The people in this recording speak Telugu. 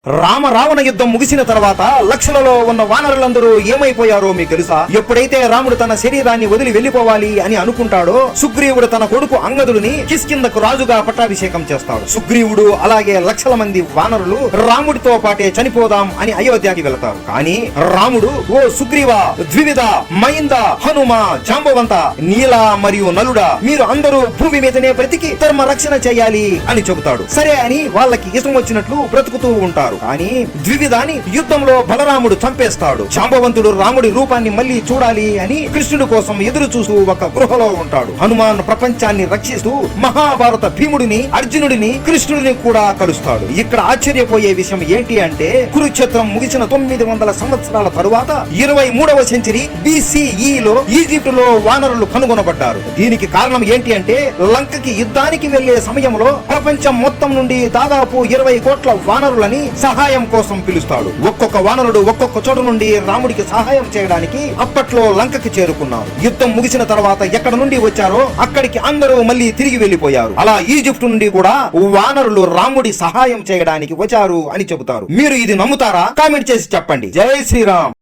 రావణ యుద్ధం ముగిసిన తర్వాత లక్షలలో ఉన్న వానరులందరూ ఏమైపోయారో మీకు తెలుసా? ఎప్పుడైతే రాముడు తన శరీరాన్ని వదిలి వెళ్లిపోవాలి అని అనుకుంటాడో సుగ్రీవుడు తన కొడుకు అంగదుడిని కిష్కిందకు రాజుగా పట్టాభిషేకం చేస్తాడు. సుగ్రీవుడు అలాగే లక్షల మంది వానరులు రాముడితో పాటే చనిపోదాం అని అయోధ్యకి వెళతారు. కానీ రాముడు, ఓ సుగ్రీవ, ద్వివిధ, మైంద, హనుమ, జాంబవంత, నీల మరియు నలుడ, మీరు అందరూ భూమి మీదనే బ్రతికి ధర్మ రక్షణ చేయాలి అని చెబుతాడు. సరే అని వాళ్ళకి ఇష్టం వచ్చినట్లు బ్రతుకుతూ ఉంటారు. కానీ ద్వివిధాని యుద్ధంలో బలరాముడు చంపేస్తాడు. జాంబవంతుడు రాముడి రూపాన్ని మళ్ళీ చూడాలి అని కృష్ణుడి కోసం ఎదురు చూస్తూ ఒక గృహలో ఉంటాడు. హనుమాన్ ప్రపంచాన్ని రక్షిస్తూ మహాభారత భీముడిని, అర్జునుడిని, కృష్ణుడిని కూడా కలుస్తాడు. ఇక్కడ ఆశ్చర్యపోయే విషయం ఏంటి అంటే, కురుక్షేత్రం ముగిసిన 900 సంవత్సరాల తరువాత 23వ సెంచరీ BCE ఈజిప్ట్ లో వానరులు కనుగొనబడ్డారు. దీనికి కారణం ఏంటి అంటే, లంకకి యుద్ధానికి వెళ్లే సమయంలో ప్రపంచం మొత్తం నుండి దాదాపు 20 కోట్ల వానరులని సహాయం కోసం పిలుస్తాడు. ఒక్కొక్క వానరుడు ఒక్కొక్క చోటు నుండి రాముడికి సహాయం చేయడానికి అప్పట్లో లంకకి చేరుకున్నారు. యుద్ధం ముగిసిన తర్వాత ఎక్కడ నుండి వచ్చారో అక్కడికి అందరూ మళ్ళీ తిరిగి వెళ్లిపోయారు. అలా ఈజిప్ట్ నుండి కూడా వానరులు రాముడి సహాయం చేయడానికి వచ్చారు అని చెబుతారు. మీరు ఇది నమ్ముతారా? కామెంట్ చేసి చెప్పండి. జై శ్రీరామ్.